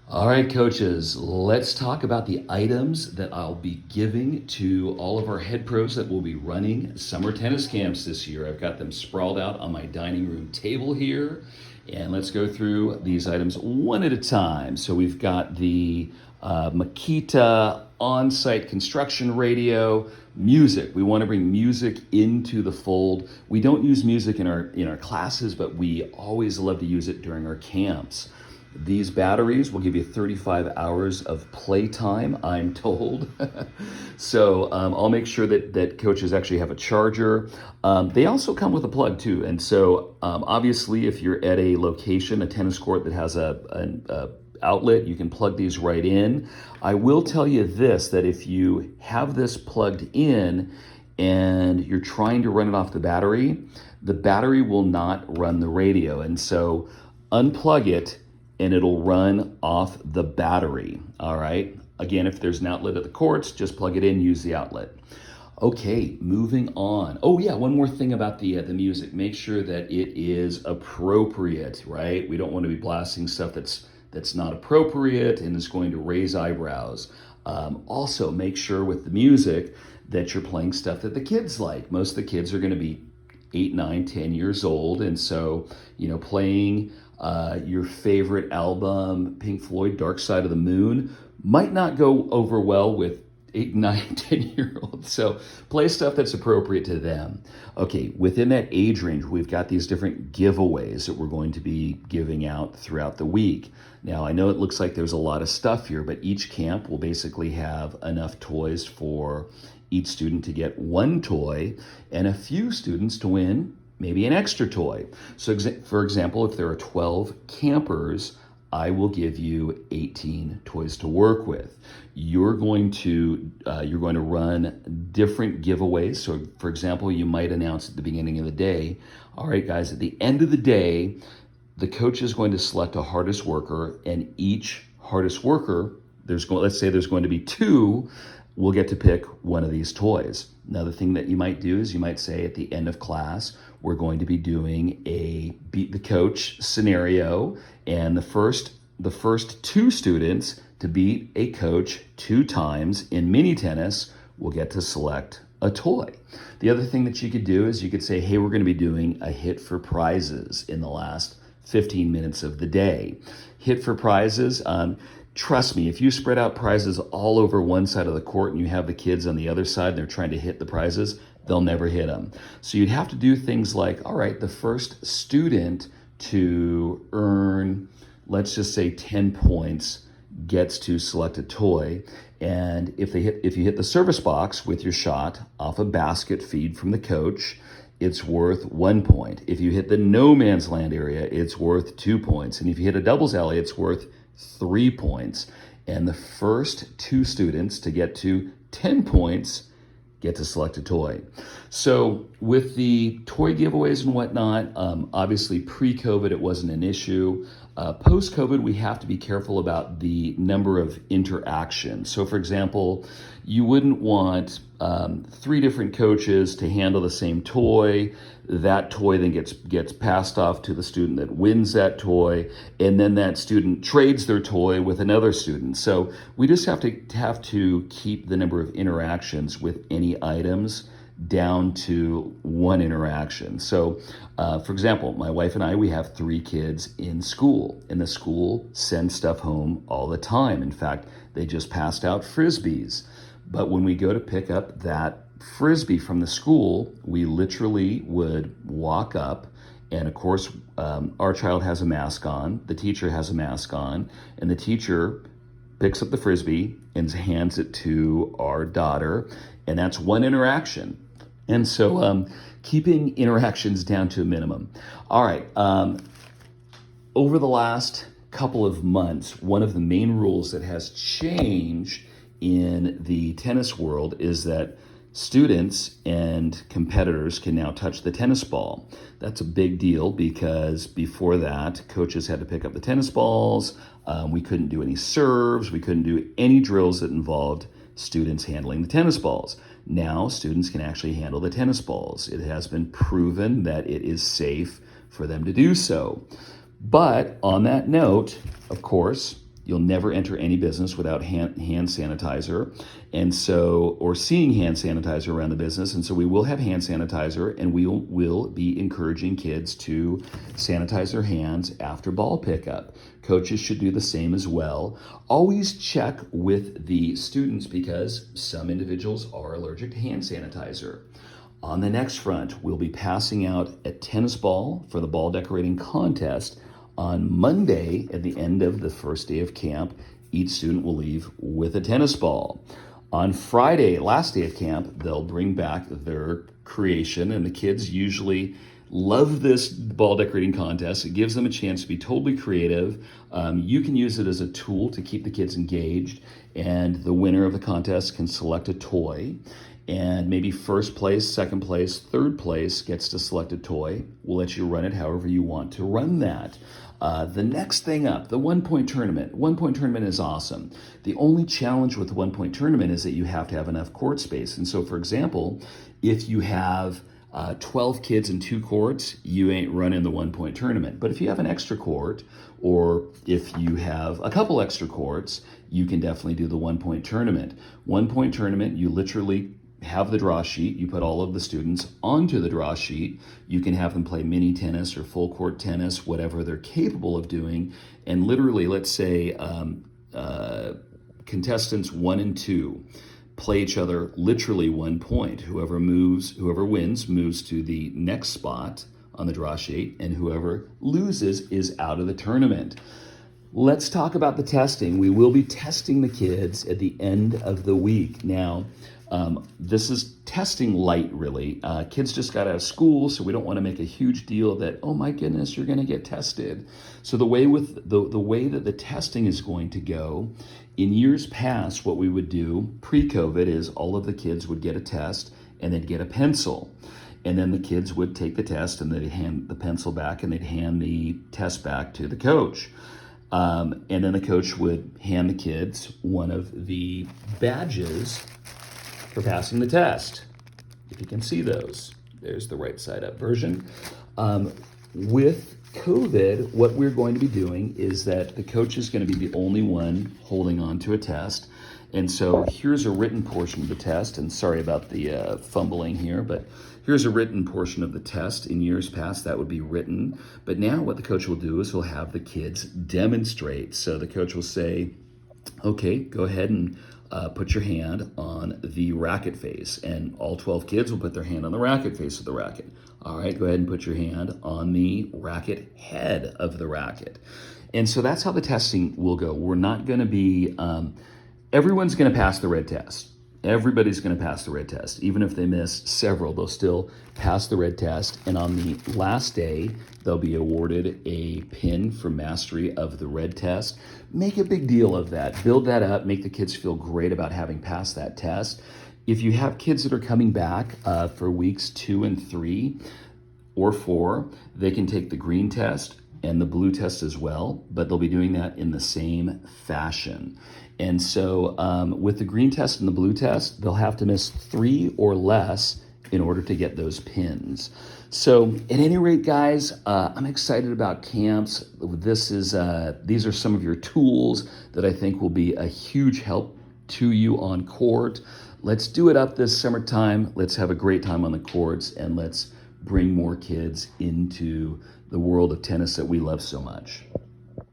All right, coaches, let's talk about the items that I'll be giving to all of our head pros that will be running summer tennis camps this year. I've got them sprawled out on my dining room table here, and let's go through these items one at a time. So we've got the Makita on-site construction radio. Music. We want to bring music into the fold. We don't use music in our classes, but we always love to use it during our camps. These batteries will give you 35 hours of playtime, I'm told. So I'll make sure that coaches actually have a charger. They also come with a plug too. And so obviously if you're at a location, a tennis court that has a outlet, you can plug these right in. I will tell you this, that if you have this plugged in and you're trying to run it off the battery will not run the radio. And so unplug it and it'll run off the battery. All right. Again, if there's an outlet at the courts, just plug it in, use the outlet. Okay, moving on. Oh yeah, one more thing about the music. Make sure that it is appropriate, right? We don't want to be blasting stuff that's not appropriate and is going to raise eyebrows. Also, make sure with the music that you're playing stuff that the kids like. Most of the kids are going to be 8, 9, 10 years old, and so playing your favorite album, Pink Floyd, Dark Side of the Moon, might not go over well with 8, 9, 10-year-olds. So play stuff that's appropriate to them. Okay, within that age range, we've got these different giveaways that we're going to be giving out throughout the week. Now, I know it looks like there's a lot of stuff here, but each camp will basically have enough toys for each student to get one toy and a few students to win maybe an extra toy. So for example, if there are 12 campers, I will give you 18 toys to work with. You're going to run different giveaways. So for example, you might announce at the beginning of the day, all right guys, at the end of the day, the coach is going to select a hardest worker, and each hardest worker, let's say there's going to be 2, we'll get to pick one of these toys. Another thing that you might do is you might say at the end of class, we're going to be doing a beat the coach scenario, and the first 2 students to beat a coach 2 times in mini tennis will get to select a toy. The other thing that you could do is you could say, hey, we're going to be doing a hit for prizes in the last 15 minutes of the day. Hit for prizes. Trust me, if you spread out prizes all over one side of the court and you have the kids on the other side and they're trying to hit the prizes, they'll never hit them. So you'd have to do things like, all right, the first student to earn, let's just say 10 points, gets to select a toy. And if you hit the service box with your shot off a basket feed from the coach, it's worth 1 point. If you hit the no man's land area, it's worth 2 points. And if you hit a doubles alley, it's worth 3 points. And the first 2 students to get to 10 points get to select a toy. So with the toy giveaways and whatnot, obviously pre-COVID, it wasn't an issue. Post-COVID, we have to be careful about the number of interactions. So for example, you wouldn't want 3 different coaches to handle the same toy. That toy then gets passed off to the student that wins that toy, and then that student trades their toy with another student. So we just have to keep the number of interactions with any items down to 1 interaction. So for example, my wife and I, we have 3 kids in school, and the school sends stuff home all the time. In fact, they just passed out Frisbees. But when we go to pick up that Frisbee from the school, we literally would walk up, and of course, our child has a mask on, the teacher has a mask on, and the teacher picks up the Frisbee and hands it to our daughter, and that's 1 interaction. And so keeping interactions down to a minimum. All right, over the last couple of months, one of the main rules that has changed in the tennis world is that students and competitors can now touch the tennis ball. That's a big deal because before that, coaches had to pick up the tennis balls. We couldn't do any serves. We couldn't do any drills that involved students handling the tennis balls. Now students can actually handle the tennis balls. It has been proven that it is safe for them to do so. But on that note, of course, You'll never enter any business without hand sanitizer, and so, or seeing hand sanitizer around the business. And so we will have hand sanitizer, and we will be encouraging kids to sanitize their hands after ball pickup. Coaches should do the same as well. Always check with the students because some individuals are allergic to hand sanitizer. On the next front, we'll be passing out a tennis ball for the ball decorating contest on Monday at the end of the first day of camp. Each student will leave with a tennis ball. On Friday, last day of camp, they'll bring back their creation, and the kids usually love this ball decorating contest. It gives them a chance to be totally creative. You can use it as a tool to keep the kids engaged, and the winner of the contest can select a toy. And maybe first place, second place, third place gets to select a toy. We'll let you run it however you want to run that. The next thing up, the 1-point tournament. 1-point tournament is awesome. The only challenge with the 1-point tournament is that you have to have enough court space. And so, for example, if you have 12 kids in 2 courts, you ain't running the 1-point tournament. But if you have an extra court, or if you have a couple extra courts, you can definitely do the 1-point tournament. 1-point tournament, you literally have the draw sheet. You put all of the students onto the draw sheet. You can have them play mini tennis or full court tennis, whatever they're capable of doing. And literally, let's say contestants 1 and 2 play each other literally 1 point. Whoever wins moves to the next spot on the draw sheet, and whoever loses is out of the tournament. Let's talk about the testing. We will be testing the kids at the end of the week. Now, this is testing light, really. Kids just got out of school, so we don't want to make a huge deal that, oh my goodness, you're going to get tested. So the way that the testing is going to go, in years past, what we would do pre-COVID is all of the kids would get a test and they'd get a pencil. And then the kids would take the test and they'd hand the pencil back and they'd hand the test back to the coach. And then the coach would hand the kids one of the badges for passing the test. If you can see those, there's the right side up version. With COVID, what we're going to be doing is that the coach is going to be the only one holding on to a test. And so here's a written portion of the test, and sorry about the fumbling here, but here's a written portion of the test. In years past, that would be written. But now what the coach will do is he'll have the kids demonstrate. So the coach will say, okay, go ahead and put your hand on the racket face. And all 12 kids will put their hand on the racket face of the racket. All right, go ahead and put your hand on the racket head of the racket. And so that's how the testing will go. We're not going to be, everyone's going to pass the red test. Everybody's going to pass the red test. Even if they miss several, they'll still pass the red test. And on the last day, they'll be awarded a pin for mastery of the red test. Make a big deal of that. Build that up. Make the kids feel great about having passed that test. If you have kids that are coming back for weeks 2 and 3 or 4, they can take the green test and the blue test as well, but they'll be doing that in the same fashion. And so with the green test and the blue test, they'll have to miss 3 or less in order to get those pins. So at any rate, guys, I'm excited about camps. These are some of your tools that I think will be a huge help to you on court. Let's do it up this summertime. Let's have a great time on the courts, and let's bring more kids into the world of tennis that we love so much.